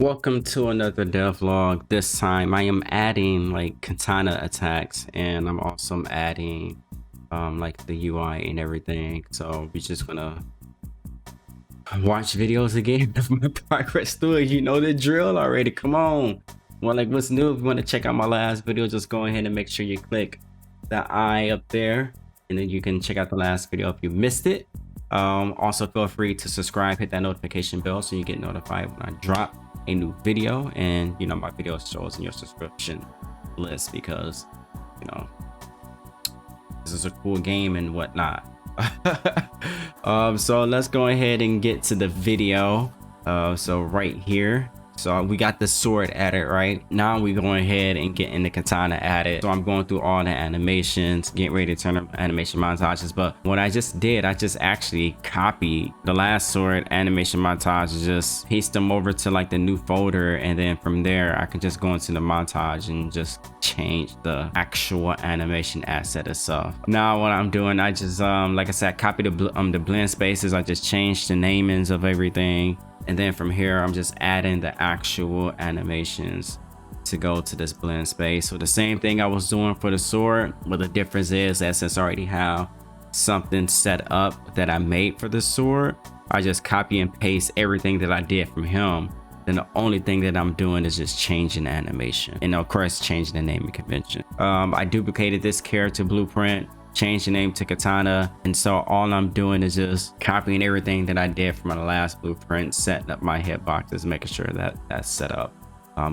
Welcome to another devlog. This time I am adding like katana attacks, and I'm also adding like the UI and everything. So we're just gonna watch videos again of my progress through it. You know the drill already. Come on. Well, like what's new? If you want to check out my last video, just go ahead and make sure you click the eye up there, and then you can check out the last video if you missed it. Also feel free to subscribe, hit that notification bell so you get notified when I drop a new video, and you know my video shows in your subscription list because you know this is a cool game and whatnot. So let's go ahead and get to the video. So right here, so we got the sword added. Right now we're going ahead and getting the katana added. So I'm going through all the animations, getting ready to turn up animation montages. But what I just did, I just actually copied the last sword animation montage, just paste them over to like the new folder, and then from there I can just go into the montage and just change the actual animation asset itself. Now what I'm doing, I just like I said, copy the blend spaces. I just changed the namings of everything. And then from here, I'm just adding the actual animations to go to this blend space. So the same thing I was doing for the sword, but the difference is that since I already have something set up that I made for the sword, I just copy and paste everything that I did from him. Then the only thing that I'm doing is just changing the animation, and of course changing the naming convention. I duplicated this character blueprint, change the name to Katana, and so all I'm doing is just copying everything that I did from my last blueprint, setting up my hitboxes, making sure that that's set up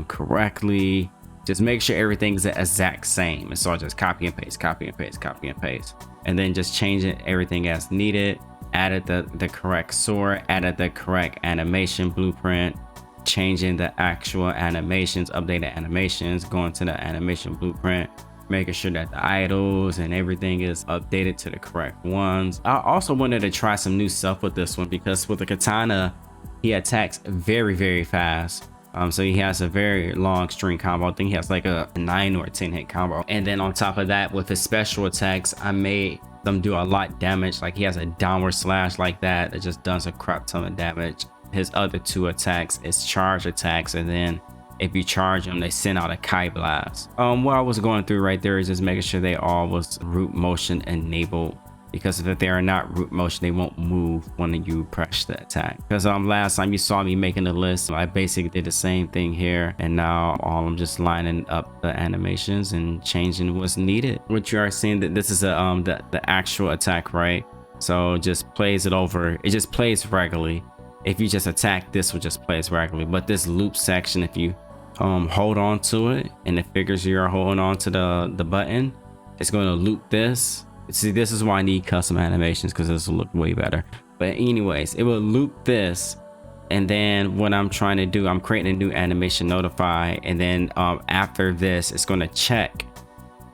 correctly. Just make sure everything's the exact same, and so I just copy and paste, copy and paste, copy and paste, and then just changing everything as needed. Added the correct sword, added the correct animation blueprint, changing the actual animations, updated animations, going to the animation blueprint, making sure that the idols and everything is updated to the correct ones. I also wanted to try some new stuff with this one because with the katana, he attacks very fast. So he has a very long string combo. I think he has like a 9 or 10 hit combo. And then on top of that, with his special attacks, I made them do a lot damage. Like he has a downward slash like that just does a crap ton of damage. His other 2 attacks is charge attacks, and then if you charge them, they send out a Kai blast. What I was going through right there is just making sure they all was root motion enabled, because if they are not root motion, they won't move when you press the attack. Because last time you saw me making the list, I basically did the same thing here, and now I'm just lining up the animations and changing what's needed. What you are seeing, that this is the actual attack, right? So just plays it over. It just plays regularly. If you just attack, this will just plays regularly. But this loop section, if you hold on to it and it figures you're holding on to the button, it's going to loop this. See, this is why I need custom animations, because this will look way better. But anyways, it will loop this, and then what I'm trying to do, I'm creating a new animation notify, and then after this, it's going to check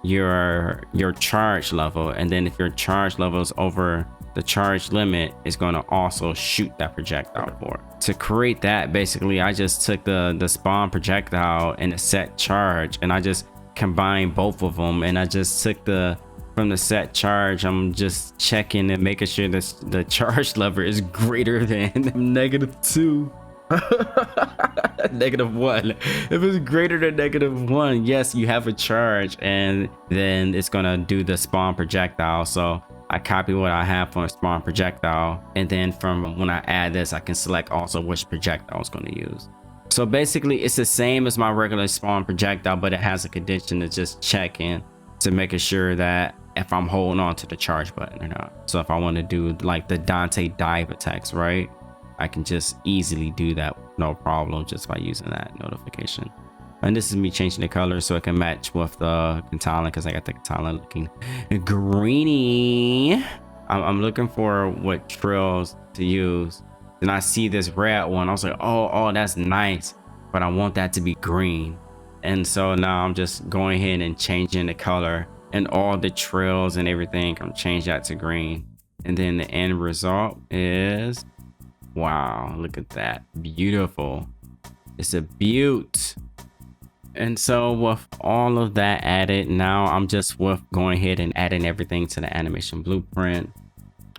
your charge level, and then if your charge level is over the charge limit, is going to also shoot that projectile for it. To create that, basically I just took the spawn projectile and the set charge, and I just combined both of them, and I just took from the set charge, I'm just checking and making sure that the charge lever is greater than -2. -1. If it's greater than -1, yes, you have a charge, and then it's gonna do the spawn projectile. So I copy what I have for a spawn projectile, and then from when I add this, I can select also which projectile I was going to use. So basically it's the same as my regular spawn projectile, but it has a condition to just check in to making sure that if I'm holding on to the charge button or not. So if I want to do like the Dante dive attacks, right, I can just easily do that, no problem, just by using that notification. And this is me changing the color so it can match with the katana, because I got the katana looking greeny. I'm looking for what trills to use. Then I see this red one. I was like, oh, that's nice, but I want that to be green. And so now I'm just going ahead and changing the color, and all the trails and everything, I'm changing that to green. And then the end result is, wow, look at that, beautiful. It's a beaut. And so with all of that added, now I'm just going ahead and adding everything to the animation blueprint.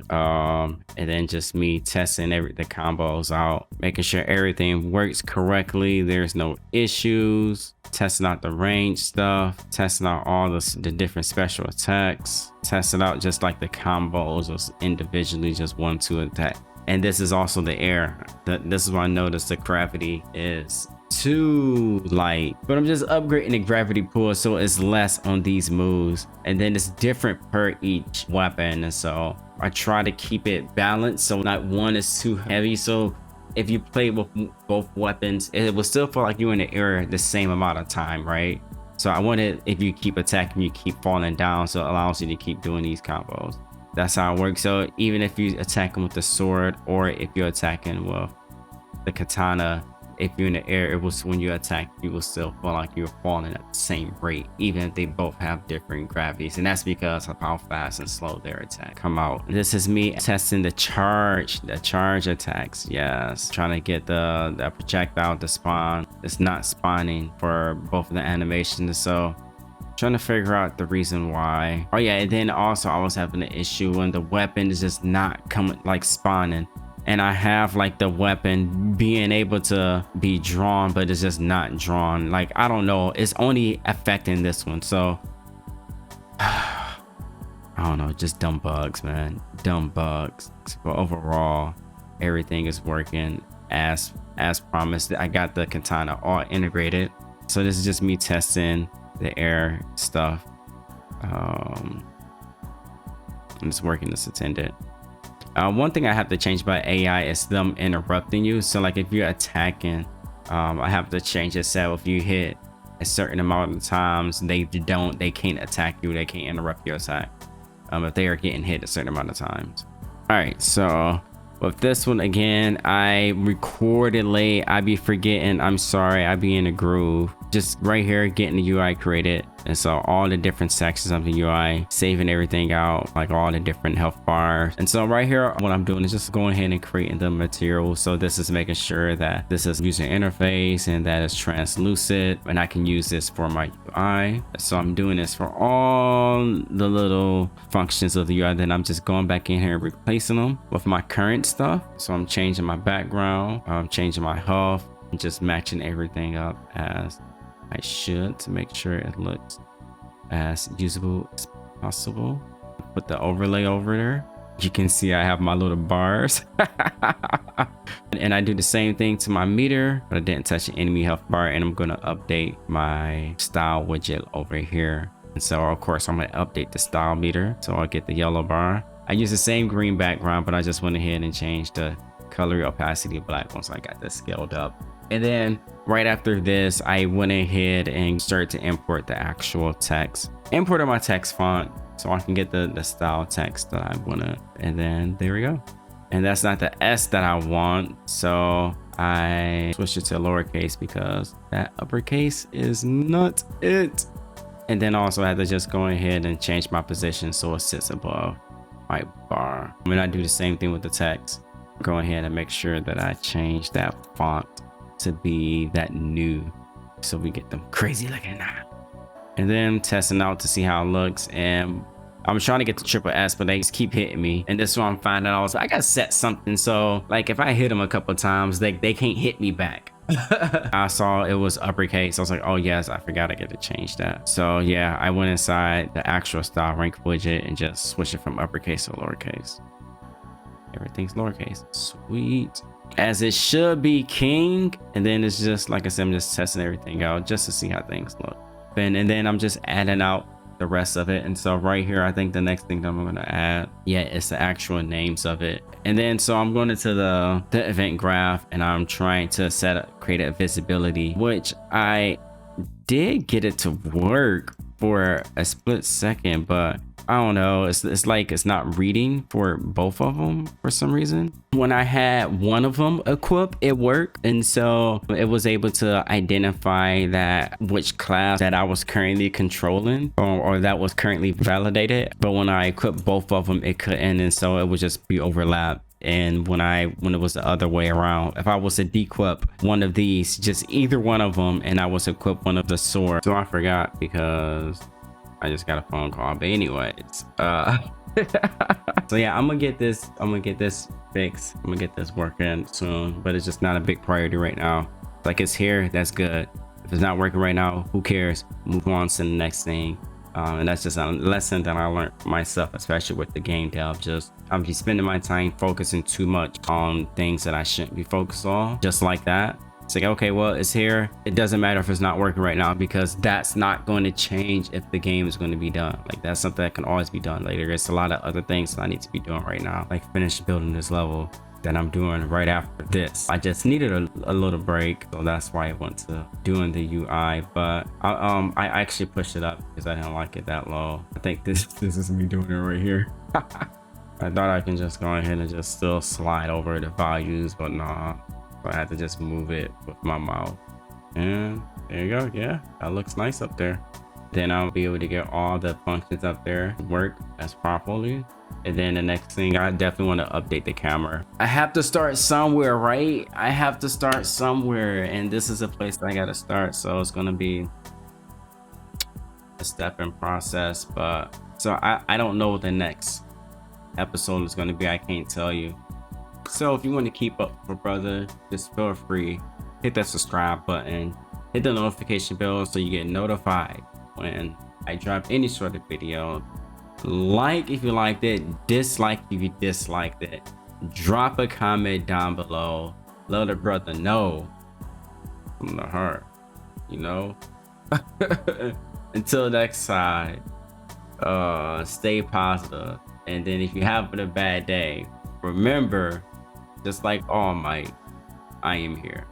And then just me testing the combos out, making sure everything works correctly, there's no issues, testing out the range stuff, testing out all the different special attacks, testing out just like the combos just individually, just 1-2 attack. And this is also the air. This is why I noticed the gravity is too light, but I'm just upgrading the gravity pool so it's less on these moves, and then it's different per each weapon, and so I try to keep it balanced so not one is too heavy. So if you play with both weapons, it will still feel like you're in the air the same amount of time, right? So I wanted, if you keep attacking, you keep falling down, so it allows you to keep doing these combos. That's how it works. So even if you attacking with the sword, or if you're attacking with the katana, if you're in the air, it was when you attack, you will still feel like you're falling at the same rate, even if they both have different gravities. And that's because of how fast and slow their attack come out. This is me testing the charge attacks. Yes, trying to get the projectile to spawn. It's not spawning for both of the animations, so trying to figure out the reason why. Oh yeah, and then also I was having an issue when the weapon is just not coming, like spawning. And I have like the weapon being able to be drawn, but it's just not drawn. Like, I don't know, it's only affecting this one. So I don't know, just dumb bugs, man, dumb bugs. But overall, everything is working as promised. I got the katana all integrated, so this is just me testing the air stuff, and it's working as intended. One thing I have to change about AI is them interrupting you. So like if you're attacking, I have to change it. So if you hit a certain amount of times, they can't attack you, they can't interrupt your attack if they are getting hit a certain amount of times. All right, so with this one again, I recorded late, I be forgetting, I'm sorry, I be in a groove. Just right here getting the UI created, and so all the different sections of the UI, saving everything out, like all the different health bars. And so right here, what I'm doing is just going ahead and creating the material. So this is making sure that this is user interface and that is translucent, and I can use this for my UI. So I'm doing this for all the little functions of the UI. Then I'm just going back in here and replacing them with my current stuff. So I'm changing my background, I'm changing my health, and just matching everything up as I should to make sure it looks as usable as possible. Put the overlay over there. You can see I have my little bars. And I do the same thing to my meter, but I didn't touch the enemy health bar. And I'm going to update my style widget over here. And so of course I'm going to update the style meter, so I'll get the yellow bar. I use the same green background, but I just went ahead and changed the color opacity black once I got this scaled up. And then right after this, I went ahead and started to import the actual text. Imported my text font so I can get the style text that I want to. And then there we go. And that's not the S that I want, so I switched it to lowercase because that uppercase is not it. And then also I had to just go ahead and change my position so it sits above my bar. I'm gonna do the same thing with the text. Go ahead and make sure that I change that font to be that new, so we get them crazy looking now. And then testing out to see how it looks, and I'm trying to get the triple S, but they just keep hitting me. And this is what I'm finding out. I gotta set something so like if I hit them a couple of times, they can't hit me back. I saw it was uppercase. I was like, oh yes, I forgot I get to change that. So yeah, I went inside the actual style rank widget and just switched it from uppercase to lowercase. Everything's lowercase. Sweet. As it should be, king. And then it's just like I said, I'm just testing everything out just to see how things look. And then I'm just adding out the rest of it. And so right here, I think the next thing that I'm going to add, yeah, it's the actual names of it. And then so I'm going into the event graph, and I'm trying to create a visibility, which I did get it to work for a split second, but I don't know, it's like it's not reading for both of them for some reason. When I had one of them equipped, it worked, and so it was able to identify that which class that I was currently controlling or that was currently validated. But when I equipped both of them, it couldn't, and so it would just be overlapped. And when it was the other way around, if I was to dequip one of these, just either one of them, and I was to equip one of the sword. So I forgot because I just got a phone call. But anyways, So yeah, I'm gonna get this fixed. I'm gonna get this working soon, but it's just not a big priority right now. Like, it's here, that's good. If it's not working right now, who cares? Move on to the next thing. And that's just a lesson that I learned for myself, especially with the game dev. Just I'm be spending my time focusing too much on things that I shouldn't be focused on, just like that. It's like, okay, well, it's here. It doesn't matter if it's not working right now, because that's not going to change if the game is going to be done. Like, that's something that can always be done later. There's a lot of other things that I need to be doing right now, like finish building this level that I'm doing right after this. I just needed a little break, so that's why I went to doing the UI. But I actually pushed it up because I didn't like it that low. I think this is me doing it right here. I thought I can just go ahead and just still slide over the values, but nah. I had to just move it with my mouse, and there you go. Yeah, that looks nice up there. Then I'll be able to get all the functions up there to work as properly. And then the next thing, I definitely want to update the camera. I have to start somewhere, right? I have to start somewhere, and this is a place that I gotta start. So it's gonna be a step in process. But so I don't know what the next episode is gonna be. I can't tell you. So if you want to keep up with brother, just feel free, hit that subscribe button, hit the notification bell so you get notified when I drop any sort of video. Like if you liked it, dislike if you disliked it. Drop a comment down below. Let a brother know from the heart, you know. Until next time, stay positive. And then if you're having a bad day, remember, just like All Might, I am here.